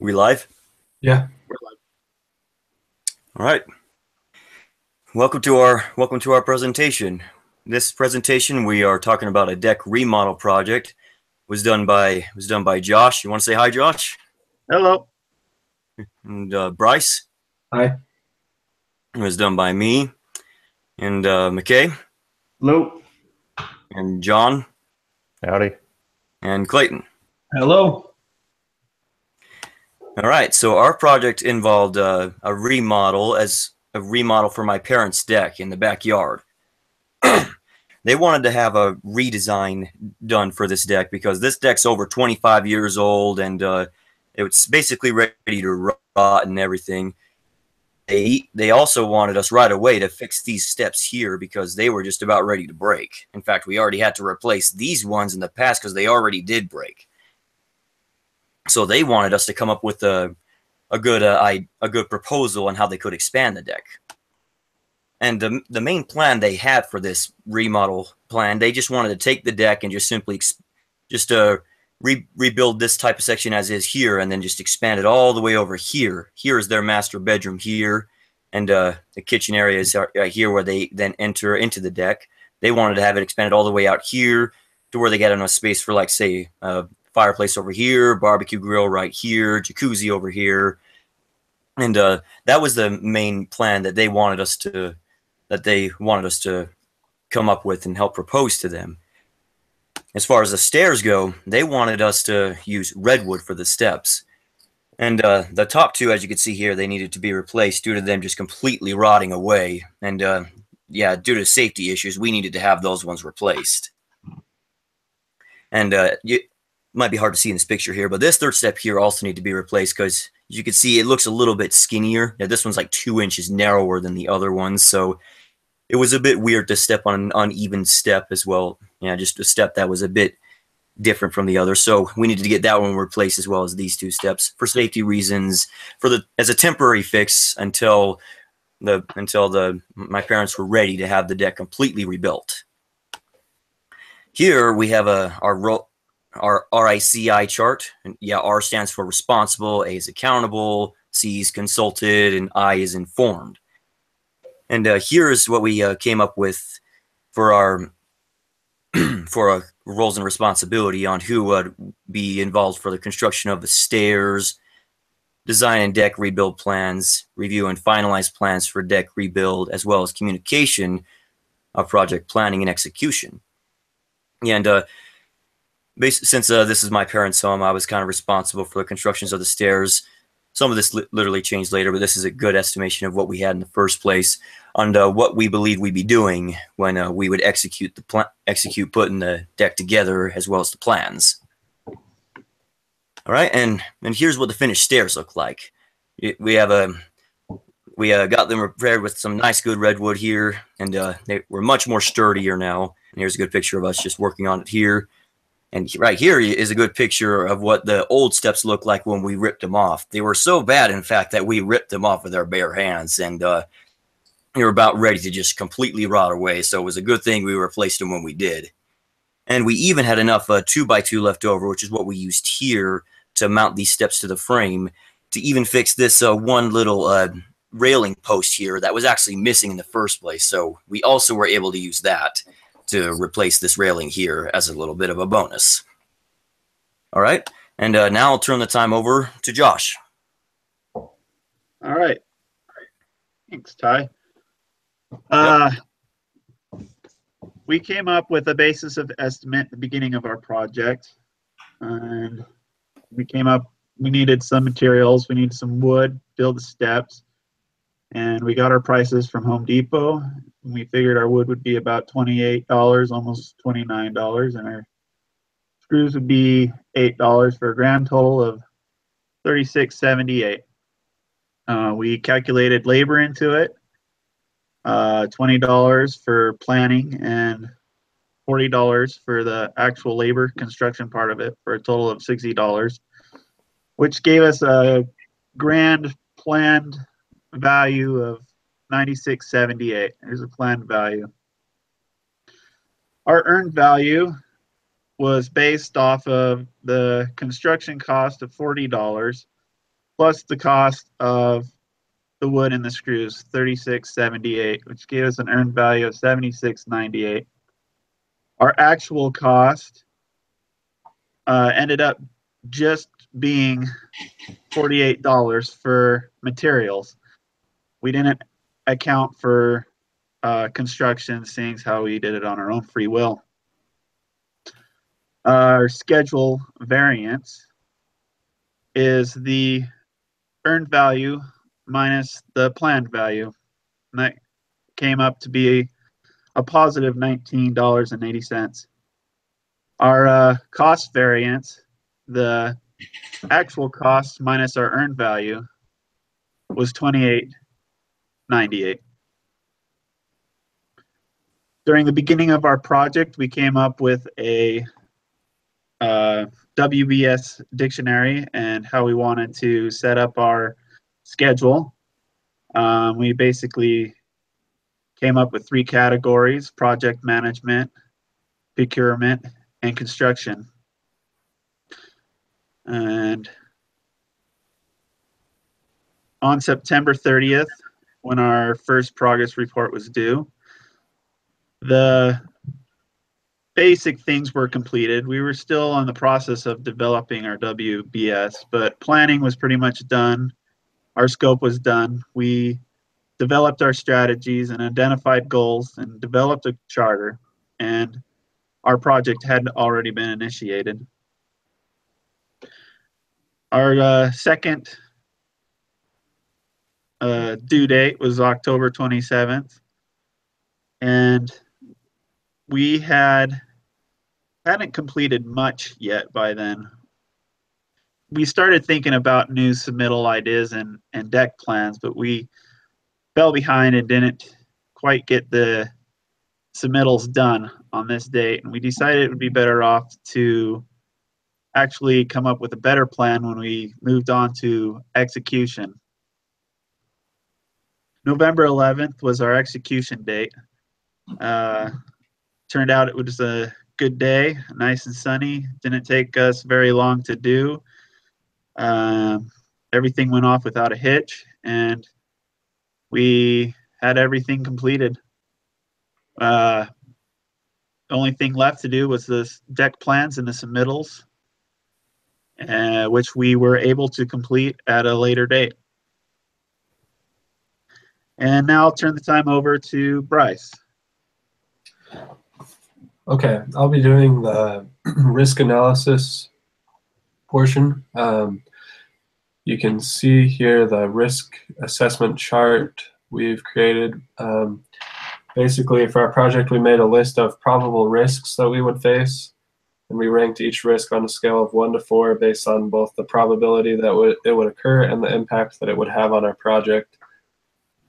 We live? Yeah. All right. Welcome to our presentation. This presentation we are talking about a deck remodel project. Was done by Josh. You want to say hi, Josh? Hello. And Bryce. Hi. It was done by me and McKay Hello. and John Howdy. and Clayton. Hello. All right. So our project involved a remodel for my parents' deck in the backyard. They wanted to have a redesign done for this deck because this deck's over 25 years old and it's basically ready to rot and everything. They also wanted us right away to fix these steps here because they were just about ready to break. In fact, we already had to replace these ones in the past because they already did break. So they wanted us to come up with a good proposal on how they could expand the deck. And the main plan they had for this remodel plan, they just wanted to take the deck and just simply rebuild this type of section as is here, and then just expand it all the way over here. Here is their master bedroom here, and the kitchen area is right here where they then enter into the deck. They wanted to have it expanded all the way out here to where they get enough space for, like, say, fireplace over here, barbecue grill right here, jacuzzi over here. And that was the main plan that they wanted us to come up with and help propose to them. As far as the stairs go, they wanted us to use redwood for the steps. And the top two, as you can see here, they needed to be replaced due to them just completely rotting away. And yeah, due to safety issues, we needed to have those ones replaced. And it might be hard to see in this picture here, but this third step here also need to be replaced because, as you can see, it looks a little bit skinnier. Yeah, this one's like 2 inches narrower than the other ones, so it was a bit weird to step on an uneven step as well. Yeah, just a step that was a bit different from the other. So we needed to get that one replaced as well as these two steps for safety reasons, as a temporary fix until my parents were ready to have the deck completely rebuilt. Here we have our RICI chart. And yeah, R stands for responsible, A is accountable, C is consulted, and I is informed. And here is what we came up with for our roles and responsibility on who would be involved for the construction of the stairs, design and deck rebuild plans, review and finalize plans for deck rebuild, as well as communication of project planning and execution. And since this is my parents' home, I was kind of responsible for the constructions of the stairs. Some of this literally changed later, but this is a good estimation of what we had in the first place on what we believed we'd be doing when we would execute putting the deck together as well as the plans. All right, and here's what the finished stairs look like. We got them repaired with some nice good redwood here, and they were much more sturdier now. And here's a good picture of us just working on it here. And right here is a good picture of what the old steps looked like when we ripped them off. They were so bad, in fact, that we ripped them off with our bare hands, and they were about ready to just completely rot away. So it was a good thing we replaced them when we did. And we even had enough 2x2 left over, which is what we used here to mount these steps to the frame, to even fix this one little railing post here that was actually missing in the first place. So we also were able to use that to replace this railing here as a little bit of a bonus. All right, and now I'll turn the time over to Josh. All right. Thanks, Ty. We came up with a basis of estimate at the beginning of our project, and we needed some materials. We needed some wood, build the steps, and we got our prices from Home Depot. We figured our wood would be about $28, almost $29, and our screws would be $8 for a grand total of $36.78. We calculated labor into it, $20 for planning and $40 for the actual labor construction part of it, for a total of $60, which gave us a grand planned value of $96.78. Here's a planned value. Our earned value was based off of the construction cost of $40 plus the cost of the wood and the screws, $36.78, which gave us an earned value of $76.98. Our actual cost ended up just being $48 for materials. We didn't account for construction, seeing how we did it on our own free will. Our schedule variance is the earned value minus the planned value. And that came up to be a positive $19.80. Our cost variance, the actual cost minus our earned value, was $28.98. During the beginning of our project, we came up with a WBS dictionary and how we wanted to set up our schedule. We basically came up with 3 categories: project management, procurement, and construction. And on September 30th, when our first progress report was due, the basic things were completed. We were still on the process of developing our WBS, but planning was pretty much done. Our scope was done. We developed our strategies and identified goals and developed a charter, and our project had already been initiated. Our second due date was October 27th, and we hadn't completed much yet by then. We started thinking about new submittal ideas and deck plans, but we fell behind and didn't quite get the submittals done on this date. And we decided it would be better off to actually come up with a better plan when we moved on to execution. November 11th was our execution date. Turned out it was a good day, nice and sunny. Didn't take us very long to do. Everything went off without a hitch, and we had everything completed. The only thing left to do was the deck plans and the submittals, which we were able to complete at a later date. And now I'll turn the time over to Bryce. Okay, I'll be doing the risk analysis portion. You can see here the risk assessment chart we've created. Basically, for our project, we made a list of probable risks that we would face, and we ranked each risk on a scale of 1 to 4 based on both the probability that it would occur and the impact that it would have on our project.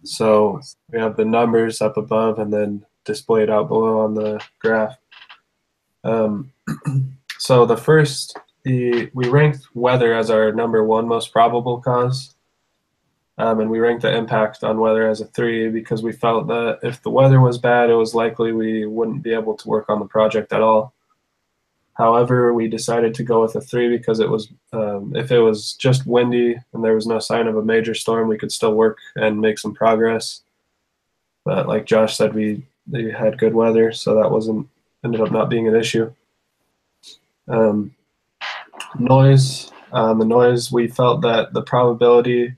So we have the numbers up above and then displayed out below on the graph. So the first, we ranked weather as our #1 most probable cause. And we ranked the impact on weather as a 3 because we felt that if the weather was bad, it was likely we wouldn't be able to work on the project at all. However, we decided to go with a 3 because it was, if it was just windy and there was no sign of a major storm, we could still work and make some progress. But like Josh said, we had good weather, so that ended up not being an issue. Noise, the noise, we felt that the probability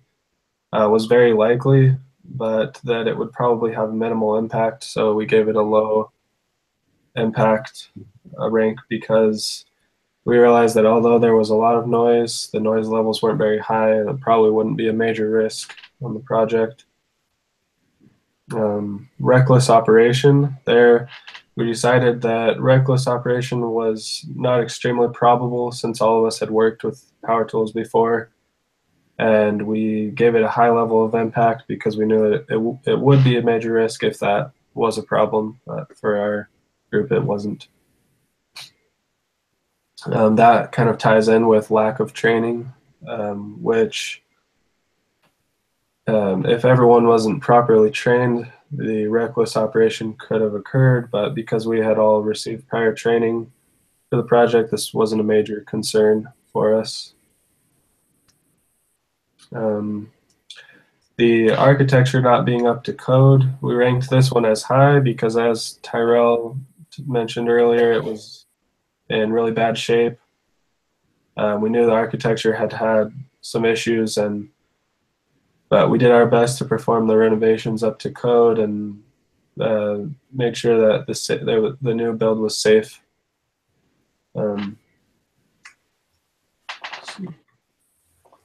was very likely, but that it would probably have minimal impact, so we gave it a low impact rank because we realized that although there was a lot of noise, the noise levels weren't very high, and it probably wouldn't be a major risk on the project. Reckless operation, there we decided that reckless operation was not extremely probable since all of us had worked with power tools before, and we gave it a high level of impact because we knew that it would be a major risk if that was a problem, but for our group it wasn't. That kind of ties in with lack of training, which if everyone wasn't properly trained, the reckless operation could have occurred, but because we had all received prior training for the project, this wasn't a major concern for us. The architecture not being up to code, we ranked this one as high because, as Tyrell mentioned earlier, it was in really bad shape. We knew the architecture had some issues, but we did our best to perform the renovations up to code and make sure that the new build was safe.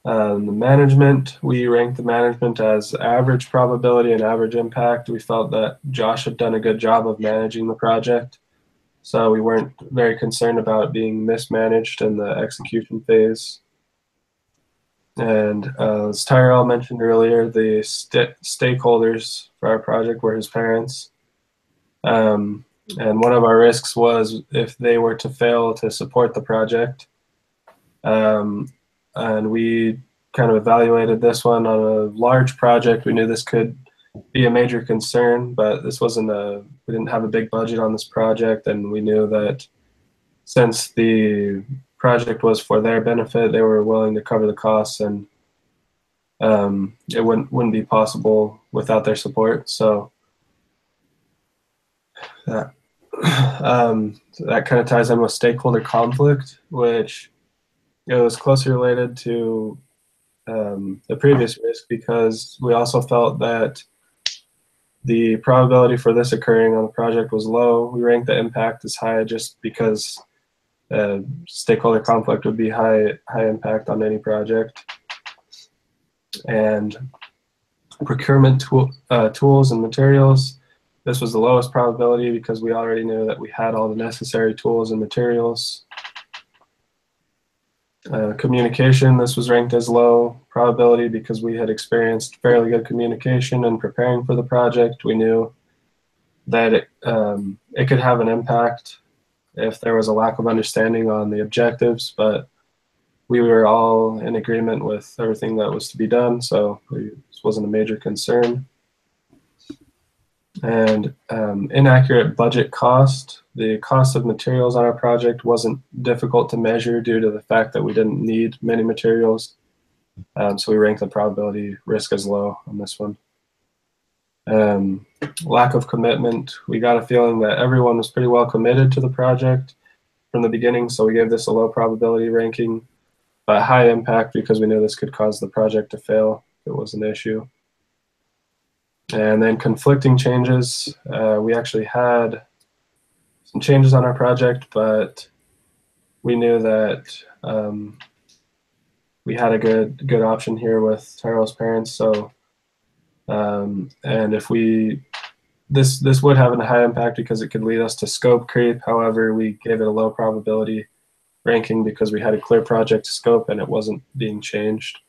The management, we ranked the management as average probability and average impact. We felt that Josh had done a good job of managing the project, so we weren't very concerned about it being mismanaged in the execution phase. And as Tyrell mentioned earlier, the stakeholders for our project were his parents. And one of our risks was if they were to fail to support the project. And we kind of evaluated this one on a large project. We knew this could be a major concern, but this wasn't we didn't have a big budget on this project, and we knew that since the project was for their benefit, they were willing to cover the costs, and it wouldn't be possible without their support. So that kind of ties in with stakeholder conflict, which it was closely related to the previous risk, because we also felt that the probability for this occurring on the project was low. We ranked the impact as high just because stakeholder conflict would be high impact on any project. And procurement tools and materials, this was the lowest probability because we already knew that we had all the necessary tools and materials. Communication, this was ranked as low probability because we had experienced fairly good communication in preparing for the project. We knew that it could have an impact if there was a lack of understanding on the objectives, but we were all in agreement with everything that was to be done, so this wasn't a major concern. And inaccurate budget cost. The cost of materials on our project wasn't difficult to measure due to the fact that we didn't need many materials. So we ranked the probability risk as low on this one. Lack of commitment. We got a feeling that everyone was pretty well committed to the project from the beginning, so we gave this a low probability ranking, but high impact because we knew this could cause the project to fail if it was an issue. And then conflicting changes. We actually had some changes on our project, but we knew that we had a good option here with Tyrell's parents. So, and if this would have a high impact because it could lead us to scope creep. However, we gave it a low probability ranking because we had a clear project scope and it wasn't being changed.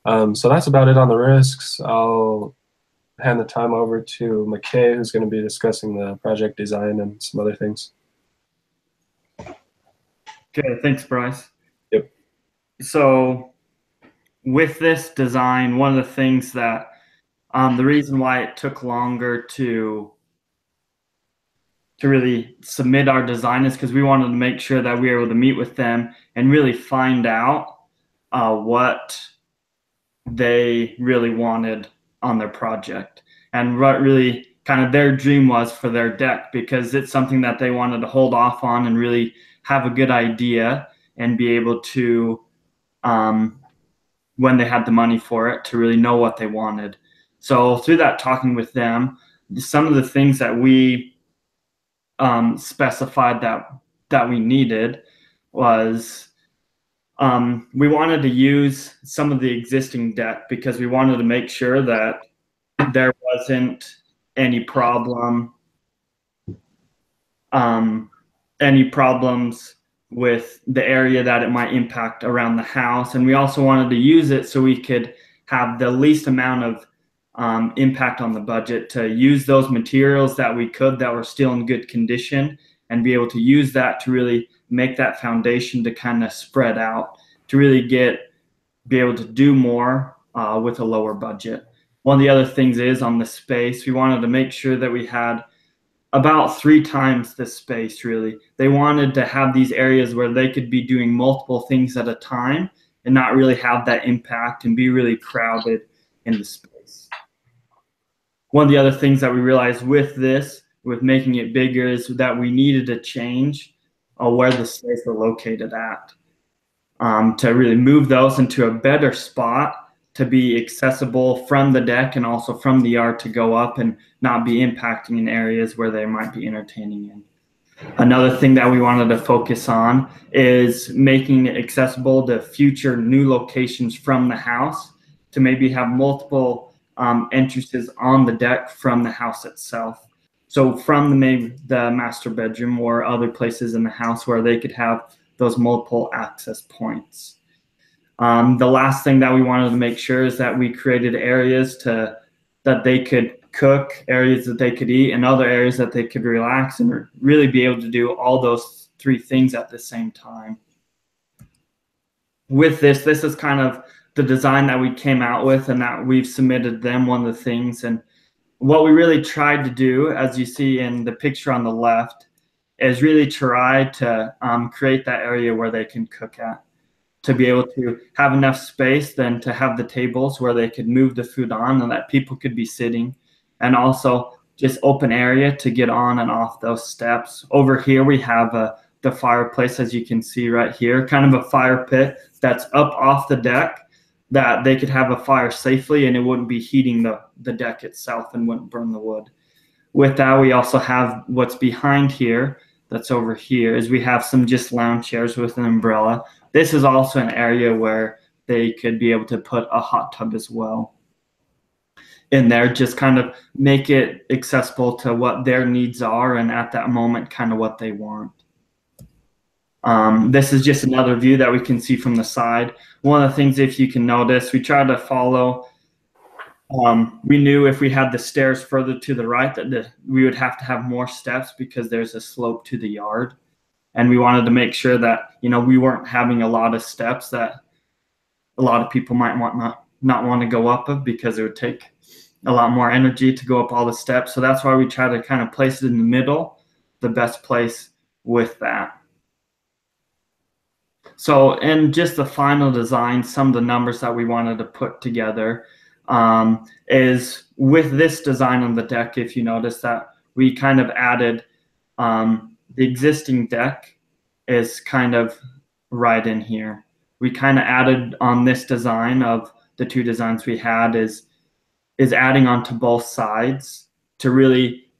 So that's about it on the risks. I'll hand the time over to McKay, who's going to be discussing the project design and some other things. Okay, thanks, Bryce. Yep. So with this design, one of the things that the reason why it took longer to really submit our design is because we wanted to make sure that we were able to meet with them and really find out what they really wanted on their project and what really kind of their dream was for their deck, because it's something that they wanted to hold off on and really have a good idea and be able to, when they had the money for it, to really know what they wanted. So through that talking with them, some of the things that we specified that we needed was we wanted to use some of the existing deck because we wanted to make sure that there wasn't any problems with the area that it might impact around the house. And we also wanted to use it so we could have the least amount of impact on the budget, to use those materials that we could that were still in good condition and be able to use that to really make that foundation to kind of spread out, to really be able to do more with a lower budget. One of the other things is on the space, we wanted to make sure that we had about 3 times the space, really. They wanted to have these areas where they could be doing multiple things at a time and not really have that impact and be really crowded in the space. One of the other things that we realized with this, with making it bigger, is that we needed to change where the stairs were located at, to really move those into a better spot to be accessible from the deck and also from the yard to go up and not be impacting in areas where they might be entertaining in. Another thing that we wanted to focus on is making it accessible to future new locations from the house, to maybe have multiple entrances on the deck from the house itself. So from the master bedroom or other places in the house where they could have those multiple access points. The last thing that we wanted to make sure is that we created areas that they could cook, areas that they could eat, and other areas that they could relax and really be able to do all those three things at the same time. With this is kind of the design that we came out with and that we've submitted them, one of the things. And what we really tried to do, as you see in the picture on the left, is really try to create that area where they can cook at, to be able to have enough space then to have the tables where they could move the food on and that people could be sitting, and also just open area to get on and off those steps. Over here we have the fireplace, as you can see right here, kind of a fire pit that's up off the deck that they could have a fire safely and it wouldn't be heating the deck itself and wouldn't burn the wood. With that, we also have what's behind here, that's over here, is we have some just lounge chairs with an umbrella. This is also an area where they could be able to put a hot tub as well in there, just kind of make it accessible to what their needs are and at that moment kind of what they want. This is just another view that we can see from the side. One of the things, if you can notice, we try to follow, we knew if we had the stairs further to the right that we would have to have more steps because there's a slope to the yard. And we wanted to make sure that, you know, we weren't having a lot of steps that a lot of people might not want to go up of, because it would take a lot more energy to go up all the steps. So that's why we try to kind of place it in the middle, the best place with that. So in just the final design, some of the numbers that we wanted to put together is with this design on the deck, if you notice that we kind of added the existing deck is kind of right in here. We kind of added on this design of the two designs we had is adding onto both sides to really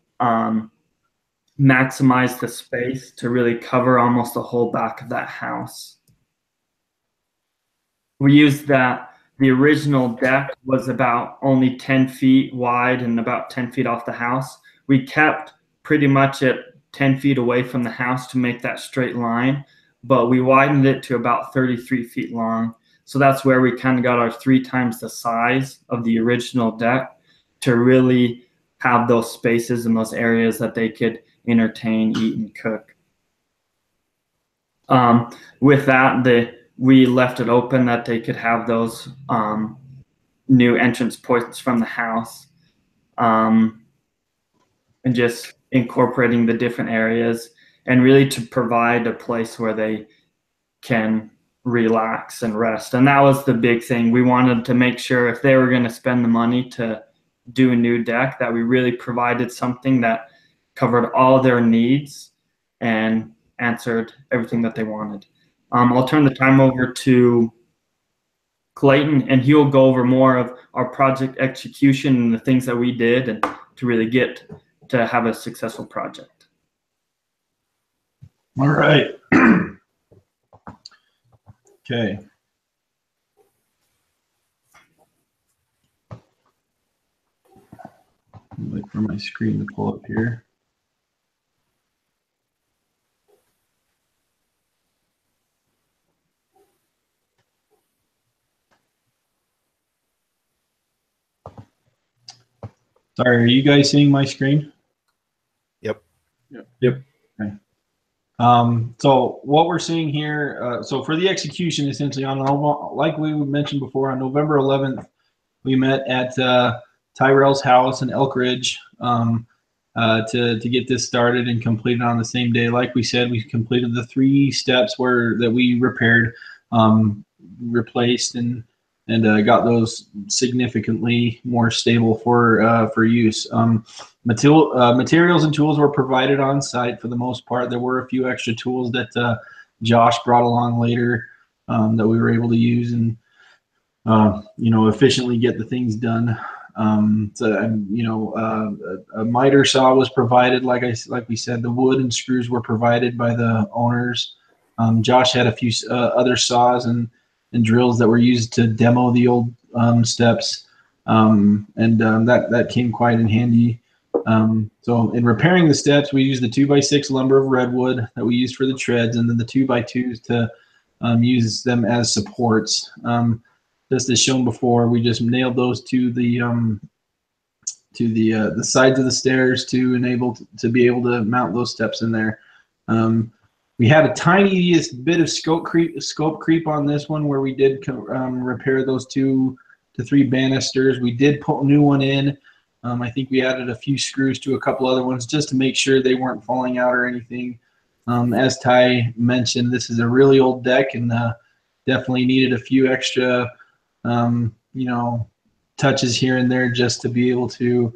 maximize the space to really cover almost the whole back of that house. We used that the original deck was about only 10 feet wide and about 10 feet off the house. We kept pretty much at 10 feet away from the house to make that straight line, but we widened it to about 33 feet long. So that's where we kind of got our 3 times the size of the original deck to really have those spaces and those areas that they could entertain, eat, and cook. With that, we left it open that they could have those new entrance points from the house, and just incorporating the different areas and really to provide a place where they can relax and rest. And that was the big thing. We wanted to make sure if they were going to spend the money to do a new deck, that we really provided something that covered all their needs and answered everything that they wanted. I'll turn the time over to Clayton, and he'll go over more of our project execution and the things that we did and to really get to have a successful project. All right. Okay. Wait for my screen to pull up here. Sorry, are you guys seeing my screen? Yep. Okay. So what we're seeing here, so for the execution, essentially like we mentioned before, on November 11th, we met at Tyrell's house in Elk Ridge to get this started and completed on the same day. Like we said, we completed the 3 steps that we repaired. replaced and got those significantly more stable for use. Materials and tools were provided on site for the most part. There were a few extra tools that Josh brought along later that we were able to use and efficiently get the things done. A miter saw was provided, like we said. The wood and screws were provided by the owners. Josh had a few other saws and drills that were used to demo the old steps, that came quite in handy. So in repairing the steps, we used the 2x6 lumber of redwood that we used for the treads, and then the 2x2s to use them as supports. Just as shown before, we just nailed those to the sides of the stairs to be able to mount those steps in there. We had a tiniest bit of scope creep on this one, where we did repair those 2 to 3 banisters. We did put a new one in. I think we added a few screws to a couple other ones just to make sure they weren't falling out or anything. As Ty mentioned, this is a really old deck and definitely needed a few extra touches here and there just to be able to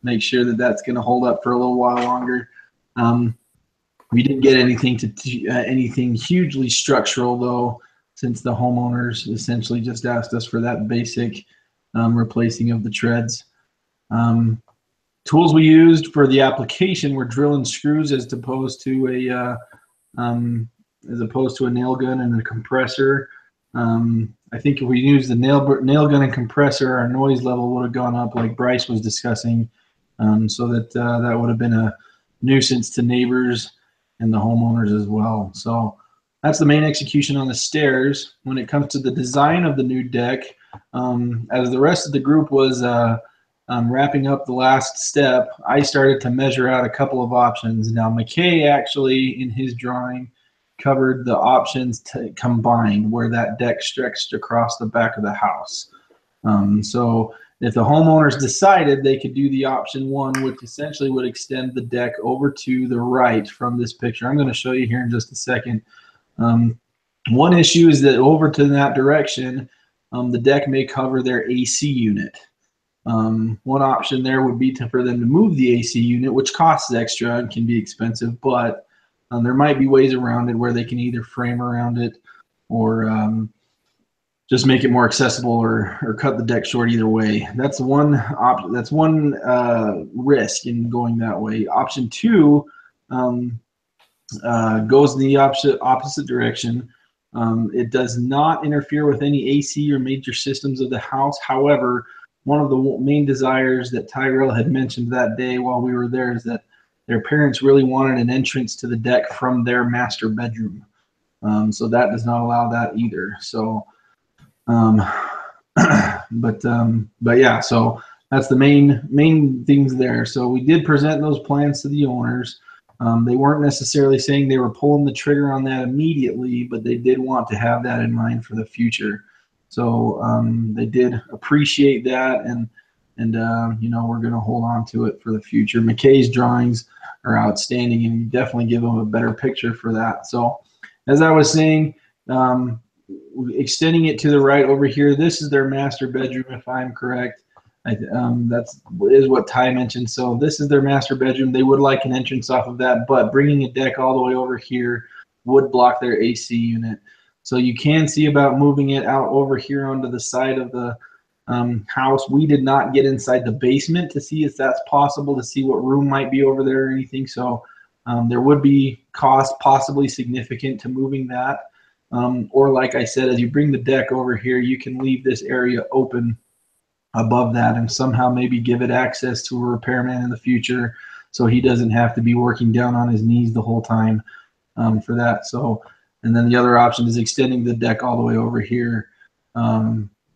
make sure that that's going to hold up for a little while longer. We didn't get anything hugely structural though, since the homeowners essentially just asked us for that basic replacing of the treads. Tools we used for the application were drill and screws as opposed to a nail gun and a compressor. I think if we used the nail gun and compressor, our noise level would have gone up, like Bryce was discussing, so that would have been a nuisance to neighbors and the homeowners as well. So that's the main execution on the stairs. When it comes to the design of the new deck, as the rest of the group was wrapping up the last step, I started to measure out a couple of options. Now, McKay actually, in his drawing, covered the options combined, where that deck stretched across the back of the house. So if the homeowners decided, they could do the option 1, which essentially would extend the deck over to the right from this picture. I'm going to show you here in just a second. One issue is that over to that direction, the deck may cover their AC unit. One option there would be for them to move the AC unit, which costs extra and can be expensive, but there might be ways around it where they can either frame around it or just make it more accessible or cut the deck short. Either way, that's one option. That's one risk in going that way. Option 2 goes in the opposite direction. It does not interfere with any AC or major systems of the house. However, one of the main desires that Tyrell had mentioned that day while we were there is that their parents really wanted an entrance to the deck from their master bedroom. So that does not allow that either. So, but yeah, so that's the main things there. So we did present those plans to the owners. They weren't necessarily saying they were pulling the trigger on that immediately, but they did want to have that in mind for the future. So they did appreciate that, and we're going to hold on to it for the future. McKay's drawings are outstanding, and you definitely give them a better picture for that. So as I was saying, extending it to the right over here, this is their master bedroom, if I'm correct. That is what Ty mentioned. So this is their master bedroom. They would like an entrance off of that, but bringing a deck all the way over here would block their AC unit. So you can see about moving it out over here onto the side of the house. We did not get inside the basement to see if that's possible, to see what room might be over there or anything. So there would be cost possibly significant to moving that. Or like I said, as you bring the deck over here, you can leave this area open above that and somehow maybe give it access to a repairman in the future, so he doesn't have to be working down on his knees the whole time for that. So, and then the other option is extending the deck all the way over here.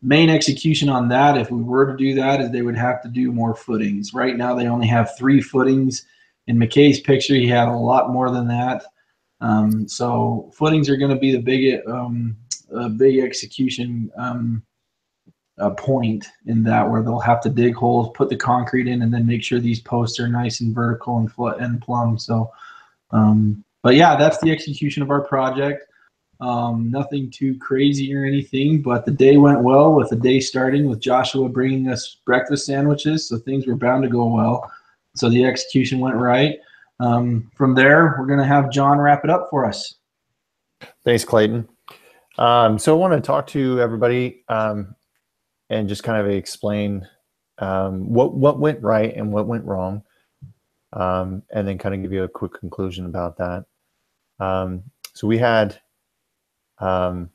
Main execution on that, if we were to do that, is they would have to do more footings. Right now they only have 3 footings. In McKay's picture, he had a lot more than that. So footings are going to be the big execution point in that, where they'll have to dig holes, put the concrete in, and then make sure these posts are nice and vertical and plumb. So, but yeah, that's the execution of our project. Nothing too crazy or anything, but the day went well, with the day starting with Joshua bringing us breakfast sandwiches, so things were bound to go well. So the execution went right. From there, we're going to have John wrap it up for us. Thanks, Clayton. So I want to talk to everybody and just kind of explain what went right and what went wrong, and then kind of give you a quick conclusion about that. So we had a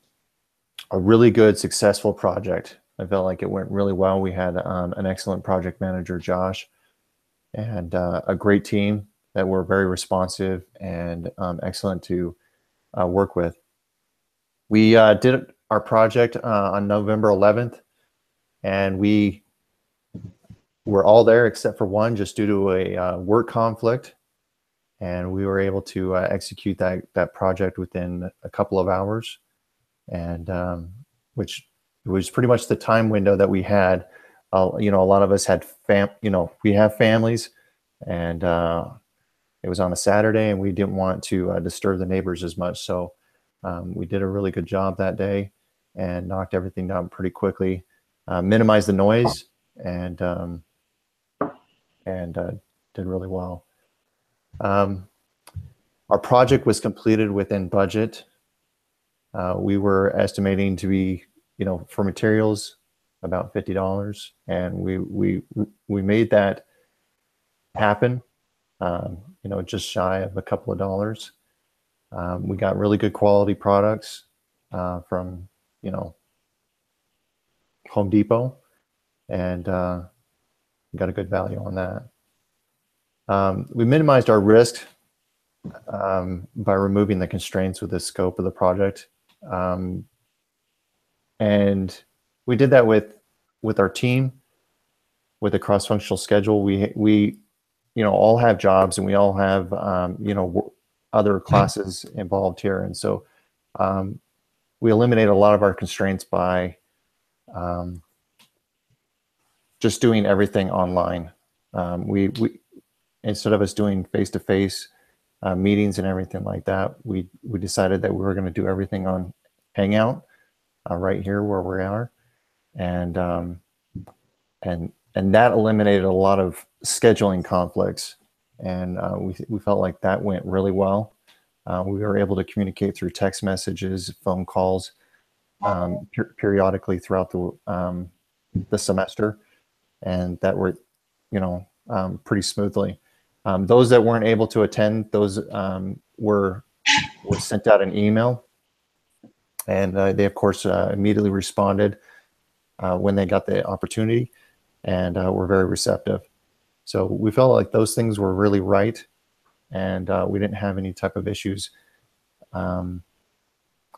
really good, successful project. I felt like it went really well. We had an excellent project manager, Josh, and a great team that were very responsive and excellent to work with. We did our project on November 11th, and we were all there except for one, just due to a work conflict. And we were able to execute that project within a couple of hours, and which was pretty much the time window that we had. You know, a lot of us had we have families, and it was on a Saturday, and we didn't want to disturb the neighbors as much. So we did a really good job that day and knocked everything down pretty quickly, minimized the noise, and did really well. Our project was completed within budget. We were estimating to be, for materials, about $50, and we made that happen. Just shy of a couple of dollars. We got really good quality products from Home Depot, and got a good value on that. We minimized our risk by removing the constraints with the scope of the project, and we did that with our team, with a cross-functional schedule. We all have jobs, and we all have other classes involved here, and so we eliminated a lot of our constraints by just doing everything online. We instead of us doing face-to-face meetings and everything like that, we decided that we were going to do everything on Hangout right here where we are, and that eliminated a lot of scheduling conflicts, and we felt like that went really well. We were able to communicate through text messages, phone calls, periodically throughout the semester, and that were pretty smoothly. Those that weren't able to attend, those were sent out an email, and they of course immediately responded when they got the opportunity, and were very receptive. So we felt like those things were really right, and we didn't have any type of issues in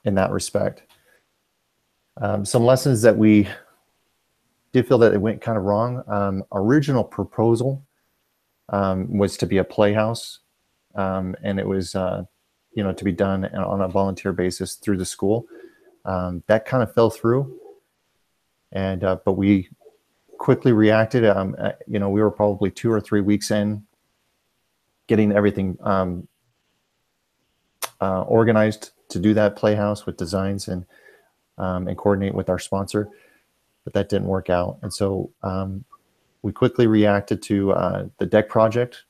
that respect. Some lessons that we did feel that it went kind of wrong. Original proposal was to be a playhouse, and it was to be done on a volunteer basis through the school. That kind of fell through, and but we quickly reacted. We were probably 2 or 3 weeks in getting everything organized to do that playhouse with designs and coordinate with our sponsor, but that didn't work out. And so we quickly reacted to the deck project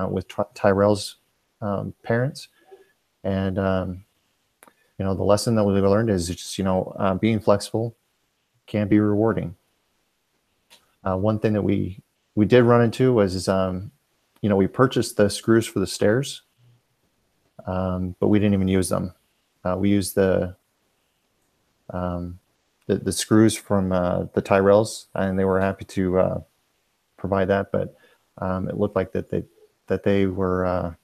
with Tyrell's parents, and the lesson that we learned is just being flexible can be rewarding. One thing that we did run into was we purchased the screws for the stairs, but we didn't even use them. We used the screws from the Tyrells, and they were happy to provide that, but it looked like that they were a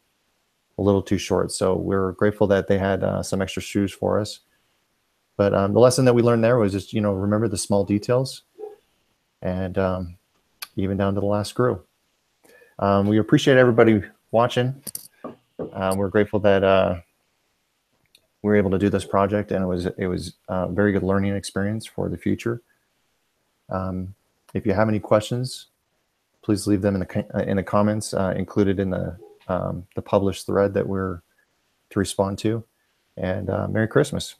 little too short. So we're grateful that they had some extra screws for us. But the lesson that we learned there was just remember the small details, and even down to the last screw. We appreciate everybody watching. We're grateful that we were able to do this project, and it was a very good learning experience for the future. If you have any questions, please leave them in the comments included in the published thread that we're to respond to. and Merry Christmas.